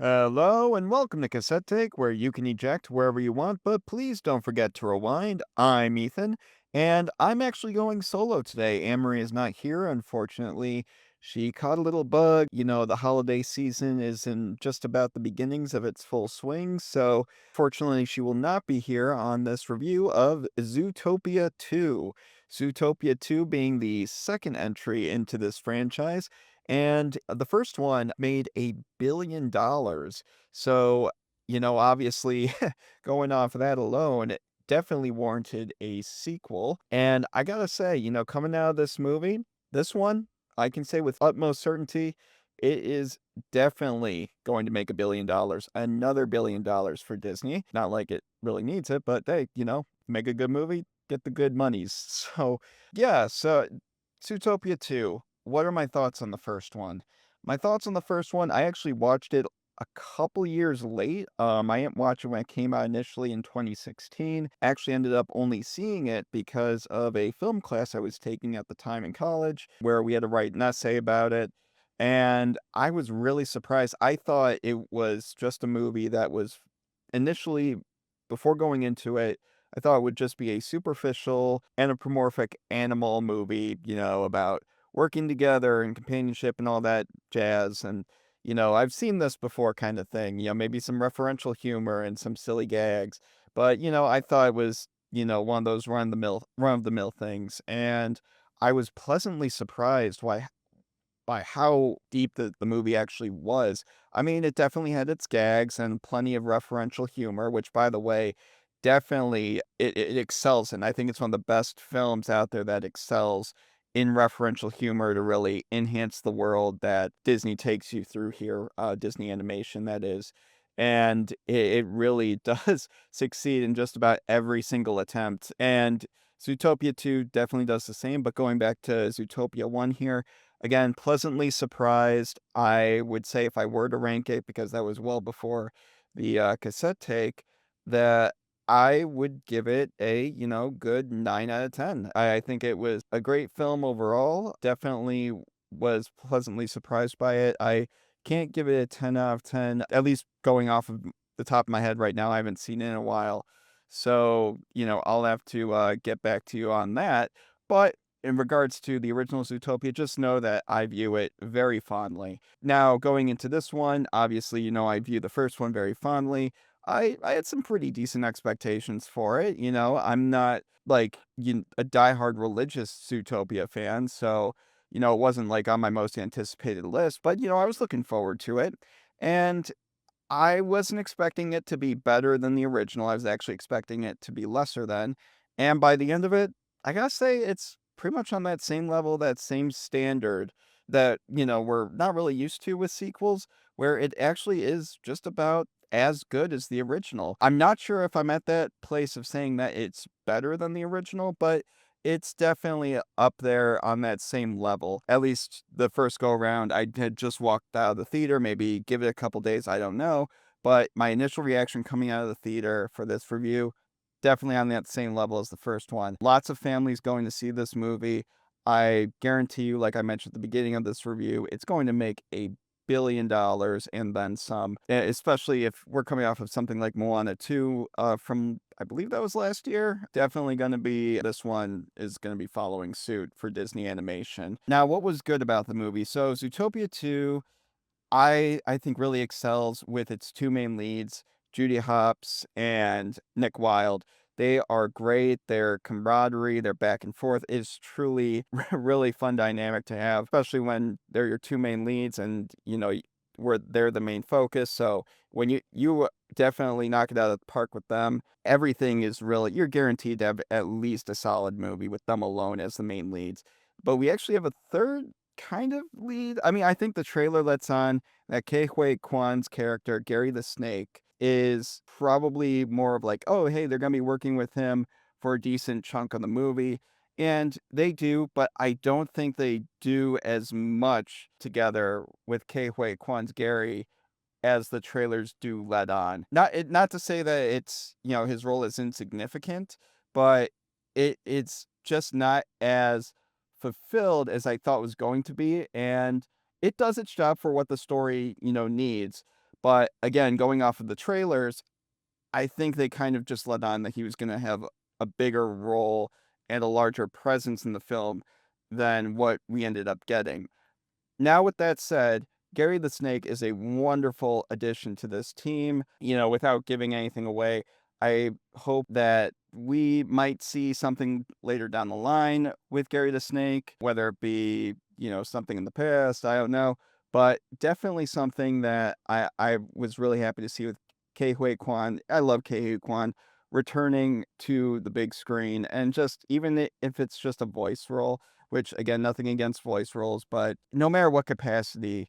Hello and welcome to Cassette Take, where you can eject wherever you want, but please don't forget to rewind. I'm Ethan, and I'm actually going solo today. Annmarie is not here, unfortunately. She caught a little bug. The holiday season is in just about the beginnings of its full swing, so fortunately, she will not be here on this review of Zootopia 2. Zootopia 2 being the second entry into this franchise. And the first one made $1 billion. So, obviously, going off of that alone, it definitely warranted a sequel. And I gotta say, coming out of this movie, this one, I can say with utmost certainty, it is definitely going to make $1 billion. Another $1 billion for Disney. Not like it really needs it, but hey, make a good movie, get the good monies. So, yeah, so Zootopia 2. What are my thoughts on the first one? My thoughts on the first one, I actually watched it a couple years late. I didn't watch it when it came out initially in 2016. Actually ended up only seeing it because of a film class I was taking at the time in college, where we had to write an essay about it. And I was really surprised. I thought it was just a movie that was initially, before going into it, I thought it would just be a superficial, anthropomorphic animal movie, about working together and companionship and all that jazz. And, I've seen this before kind of thing, maybe some referential humor and some silly gags. But, I thought it was, one of those run of the mill things. And I was pleasantly surprised by how deep the movie actually was. I mean, it definitely had its gags and plenty of referential humor, which, by the way, definitely it excels in. I think it's one of the best films out there that excels in referential humor to really enhance the world that Disney takes you through here, Disney animation, that is. And it really does succeed in just about every single attempt. And Zootopia 2 definitely does the same. But going back to Zootopia 1 here, again, pleasantly surprised. I would say if I were to rank it, because that was well before the cassette take, that I would give it a, good 9 out of 10. I think it was a great film overall. Definitely was pleasantly surprised by it. I can't give it a 10 out of 10, at least going off of the top of my head right now. I haven't seen it in a while. So, I'll have to get back to you on that. But in regards to the original Zootopia, just know that I view it very fondly. Now, going into this one, obviously, I view the first one very fondly. I had some pretty decent expectations for it. I'm not like a diehard religious Zootopia fan, so it wasn't like on my most anticipated list, but I was looking forward to it. And I wasn't expecting it to be better than the original. I was actually expecting it to be lesser than. And by the end of it, I gotta say it's pretty much on that same level, that same standard that, we're not really used to with sequels, where it actually is just about as good as the original. I'm not sure if I'm at that place of saying that it's better than the original, but it's definitely up there on that same level. At least the first go around, I had just walked out of the theater, maybe give it a couple days, I don't know. But my initial reaction coming out of the theater for this review, definitely on that same level as the first one. Lots of families going to see this movie. I guarantee you, like I mentioned at the beginning of this review, it's going to make $1 billion and then some, especially if we're coming off of something like Moana 2 from, I believe that was last year. Definitely going to be, this one is going to be following suit for Disney animation. Now, what was good about the movie? So, Zootopia 2, I think really excels with its two main leads, Judy Hopps and Nick Wilde. They are great. Their camaraderie, their back and forth is truly really fun dynamic to have, especially when they're your two main leads and where they're the main focus. So when you definitely knock it out of the park with them, everything is really, you're guaranteed to have at least a solid movie with them alone as the main leads. But we actually have a third kind of lead. I mean, I think the trailer lets on that Ke Huy Quan's character, Gary the Snake, is probably more of like, oh, hey, they're going to be working with him for a decent chunk of the movie. And they do, but I don't think they do as much together with Ke Huy Quan's Gary as the trailers do let on. Not to say that it's, his role is insignificant, but it's just not as fulfilled as I thought it was going to be, and it does its job for what the story, needs. But again, going off of the trailers, I think they kind of just let on that he was gonna have a bigger role and a larger presence in the film than what we ended up getting. Now, with that said, Gary the Snake is a wonderful addition to this team. Without giving anything away, I hope that we might see something later down the line with Gary the Snake, whether it be, something in the past, I don't know. But definitely something that I was really happy to see with Ke Huy Quan. I love Ke Huy Quan returning to the big screen, and just even if it's just a voice role, which again, nothing against voice roles, but no matter what capacity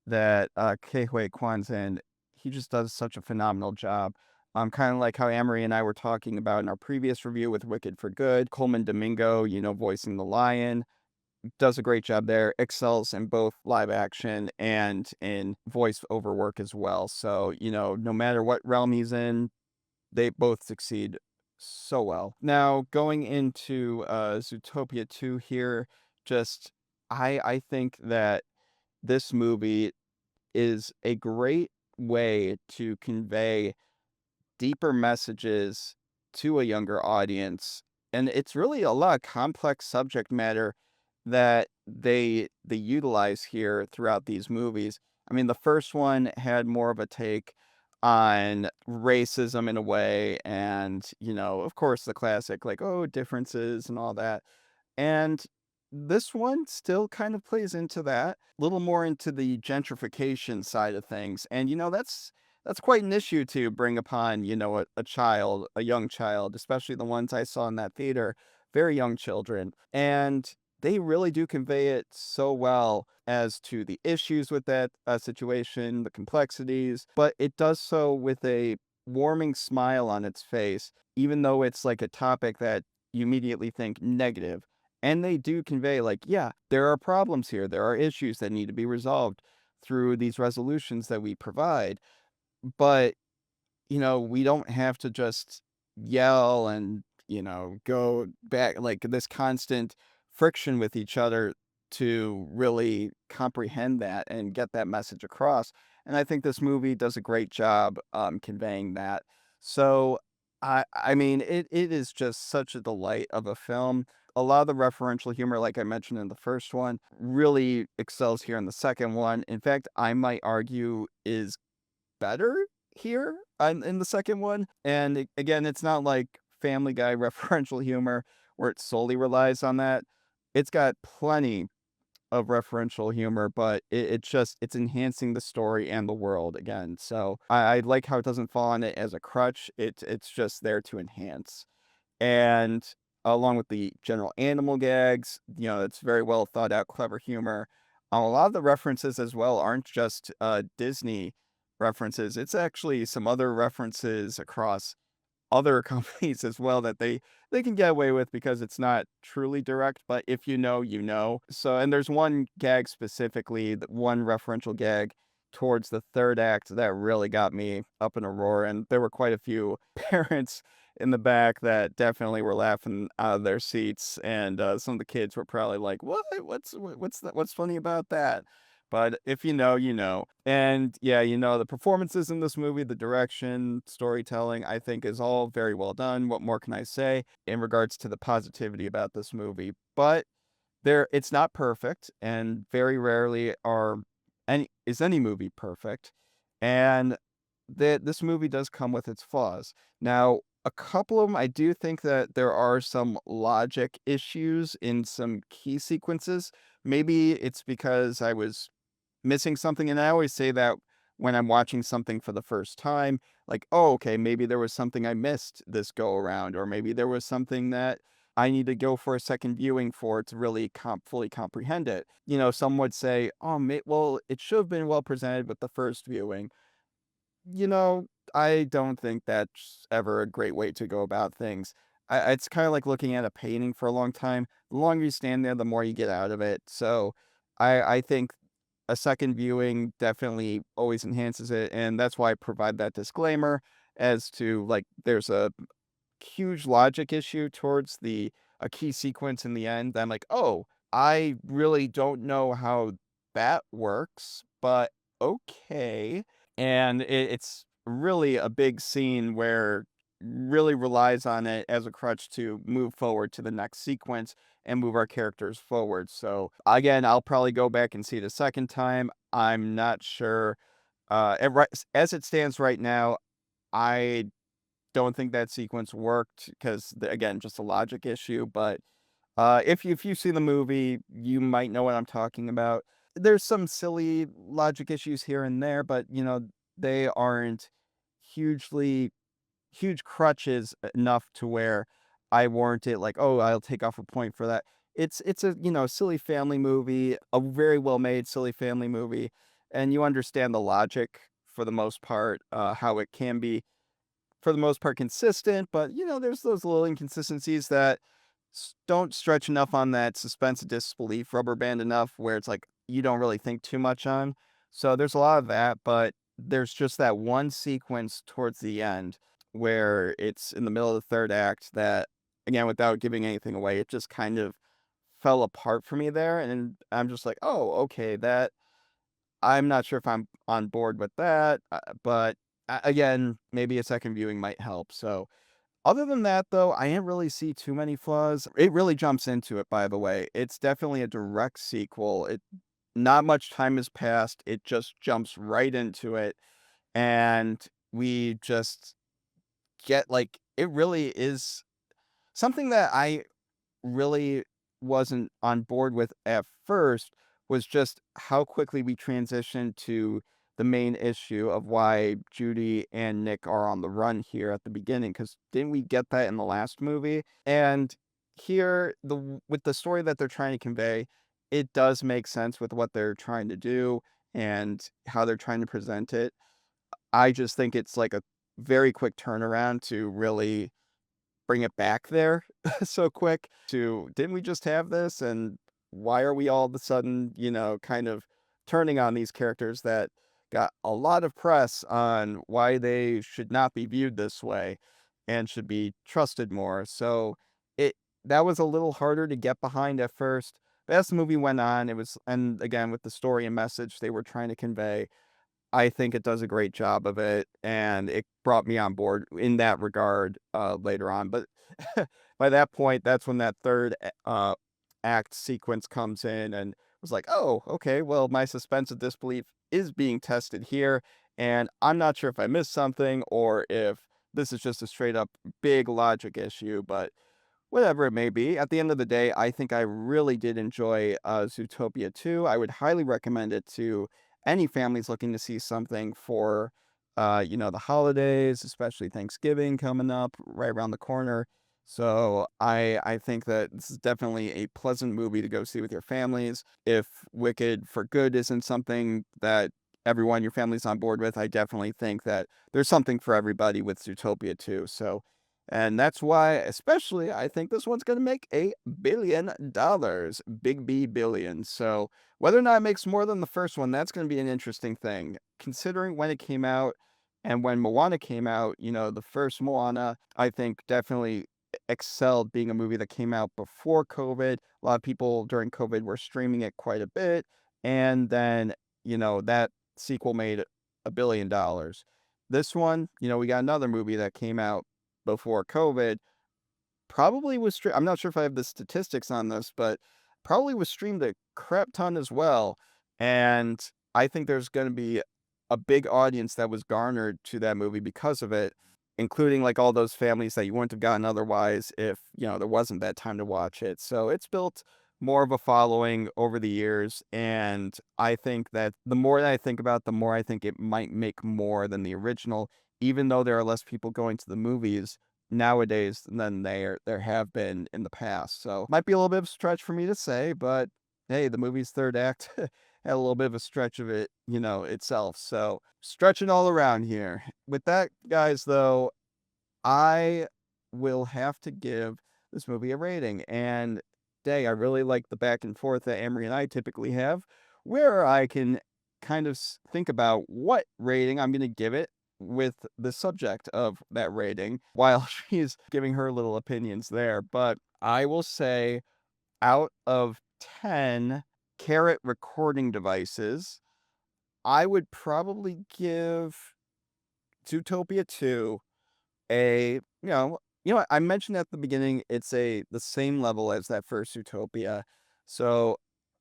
that Ke Huy Quan's in, he just does such a phenomenal job. Kind of like how Annmarie and I were talking about in our previous review with Wicked for Good. Coleman Domingo, voicing the lion, does a great job there. Excels in both live action and in voice over work as well. So, no matter what realm he's in, they both succeed so well. Now, going into Zootopia 2 here, just I think that this movie is a great way to convey deeper messages to a younger audience. And it's really a lot of complex subject matter that they utilize here throughout these movies. I mean, the first one had more of a take on racism in a way, and of course, the classic like, oh, differences and all that. And this one still kind of plays into that, a little more into the gentrification side of things. And that's quite an issue to bring upon, a child, a young child, especially the ones I saw in that theater, very young children. And they really do convey it so well as to the issues with that situation, the complexities, but it does so with a warming smile on its face, even though it's like a topic that you immediately think negative. And they do convey, like, yeah, there are problems here. There are issues that need to be resolved through these resolutions that we provide. But, we don't have to just yell and, go back like this constant friction with each other to really comprehend that and get that message across. And I think this movie does a great job conveying that. So I mean it is just such a delight of a film. A lot of the referential humor, like I mentioned in the first one, really excels here in the second one. In fact, I might argue is better here in the second one. And again, it's not like Family Guy referential humor where it solely relies on that. It's got plenty of referential humor, but it's enhancing the story and the world again. So I like how it doesn't fall on it as a crutch. It's just there to enhance. And along with the general animal gags, it's very well thought out, clever humor. A lot of the references as well aren't just Disney references. It's actually some other references across other companies as well that they can get away with because it's not truly direct, but if you know, you know. So, and there's one gag specifically, one referential gag towards the third act that really got me up in a roar, and there were quite a few parents in the back that definitely were laughing out of their seats, and some of the kids were probably like, "What? What's that? What's funny about that?" But if you know, you know. And yeah, the performances in this movie, the direction, storytelling, I think is all very well done. What more can I say in regards to the positivity about this movie? But it's not perfect, and very rarely any movie perfect. And that this movie does come with its flaws. Now, a couple of them, I do think that there are some logic issues in some key sequences. Maybe it's because I was missing something, and I always say that when I'm watching something for the first time, like, "Oh, okay, maybe there was something I missed this go around, or maybe there was something that I need to go for a second viewing for to really fully comprehend it." Some would say, "Oh, well, it should have been well presented with the first viewing." You know, I don't think that's ever a great way to go about things. It's kind of like looking at a painting for a long time. The longer you stand there, the more you get out of it. So I think a second viewing definitely always enhances it. And that's why I provide that disclaimer as to like there's a huge logic issue towards a key sequence in the end. I'm like, oh, I really don't know how that works, but okay. And it's really a big scene where really relies on it as a crutch to move forward to the next sequence and move our characters forward. So again, I'll probably go back and see it a second time. I'm not sure. As it stands right now, I don't think that sequence worked because, again, just a logic issue. But if you see the movie, you might know what I'm talking about. There's some silly logic issues here and there, but they aren't hugely huge crutches enough to where I warrant it. Like, oh, I'll take off a point for that. It's a silly family movie, a very well made silly family movie, and you understand the logic for the most part, how it can be for the most part consistent, but there's those little inconsistencies that don't stretch enough on that suspense of disbelief rubber band enough where it's like you don't really think too much on. So there's a lot of that, but there's just that one sequence towards the end where it's in the middle of the third act that, again, without giving anything away, it just kind of fell apart for me there. And I'm just like, oh, okay, that I'm not sure if I'm on board with that, but again, maybe a second viewing might help. So, other than that, though, I didn't really see too many flaws. It really jumps into it, by the way. It's definitely a direct sequel. Not much time has passed. It just jumps right into it, and we just get like it really is something that I really wasn't on board with at first was just how quickly we transitioned to the main issue of why Judy and Nick are on the run here at the beginning. Because didn't we get that in the last movie? And here, with the story that they're trying to convey, it does make sense with what they're trying to do and how they're trying to present it. I just think it's like a very quick turnaround to really bring it back there so quick to, "Didn't we just have this, and why are we all of a sudden, kind of turning on these characters that got a lot of press on why they should not be viewed this way and should be trusted more." So, it that was a little harder to get behind at first, but as the movie went on, it was, and again, with the story and message they were trying to convey, I think it does a great job of it, and it brought me on board in that regard, later on, but by that point, that's when that 3rd act sequence comes in and was like, "Oh, okay, well, my suspense of disbelief is being tested here, and I'm not sure if I missed something or if this is just a straight up big logic issue," but whatever it may be, at the end of the day, I think I really did enjoy, Zootopia 2. I would highly recommend it to any families looking to see something for, the holidays, especially Thanksgiving coming up right around the corner. So I think that this is definitely a pleasant movie to go see with your families. If Wicked for Good isn't something that everyone in your family's on board with, I definitely think that there's something for everybody with Zootopia 2. So and that's why, especially, I think this one's going to make $1 billion, big B billion. So whether or not it makes more than the first one, that's going to be an interesting thing. Considering when it came out and when Moana came out, the first Moana, I think definitely excelled being a movie that came out before COVID. A lot of people during COVID were streaming it quite a bit. And then, that sequel made $1 billion. This one, we got another movie that came out before COVID, probably was I'm not sure if I have the statistics on this, but probably was streamed a crap ton as well, and I think there's gonna be a big audience that was garnered to that movie because of it, including, like, all those families that you wouldn't have gotten otherwise if, there wasn't that time to watch it. So it's built more of a following over the years, and I think that the more that I think about it, the more I think it might make more than the original, even though there are less people going to the movies nowadays than there have been in the past. So might be a little bit of a stretch for me to say, but hey, the movie's third act had a little bit of a stretch of it, itself. So stretching all around here. With that, guys, though, I will have to give this movie a rating. And I really like the back and forth that Annmarie and I typically have, where I can kind of think about what rating I'm going to give it with the subject of that rating while she's giving her little opinions there. But I will say, out of 10 carrot recording devices, I would probably give Zootopia 2 a what, I mentioned at the beginning, it's the same level as that first Zootopia, so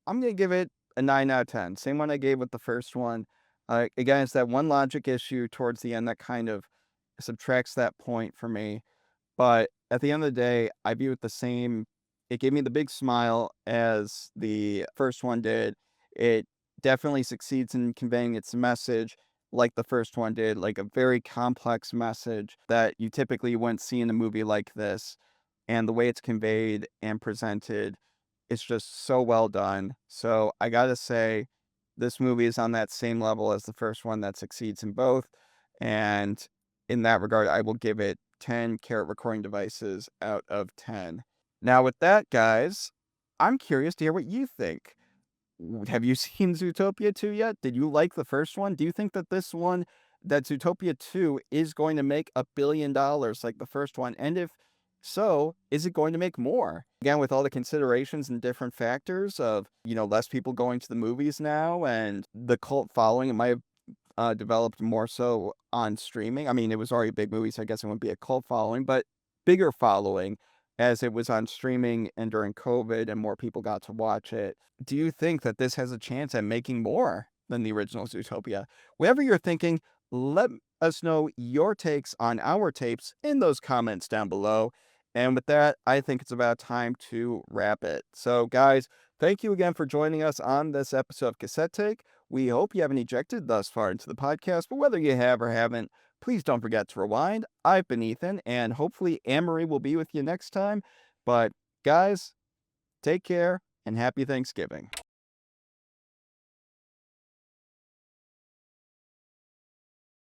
I'm gonna give it a 9 out of 10, same one I gave with the first one. Again, it's that one logic issue towards the end that kind of subtracts that point for me. But at the end of the day, I view it the same. It gave me the big smile as the first one did. It definitely succeeds in conveying its message like the first one did, like a very complex message that you typically wouldn't see in a movie like this. And the way it's conveyed and presented, it's just so well done. So I gotta say, this movie is on that same level as the first one that succeeds in both. And in that regard, I will give it 10 carrot recording devices out of 10. Now, with that, guys, I'm curious to hear what you think. Have you seen Zootopia 2 yet? Did you like the first one? Do you think that that Zootopia 2 is going to make $1 billion like the first one? And if so, is it going to make more? Again, with all the considerations and different factors of, less people going to the movies now and the cult following, it might have developed more so on streaming. I mean, it was already a big movie, so I guess it wouldn't be a cult following, but bigger following as it was on streaming and during COVID and more people got to watch it. Do you think that this has a chance at making more than the original Zootopia? Whatever you're thinking, let us know your takes on our tapes in those comments down below. And with that, I think it's about time to wrap it. So, guys, thank you again for joining us on this episode of Cassette Take. We hope you haven't ejected thus far into the podcast, but whether you have or haven't, please don't forget to rewind. I've been Ethan, and hopefully Annmarie will be with you next time. But guys, take care and happy Thanksgiving.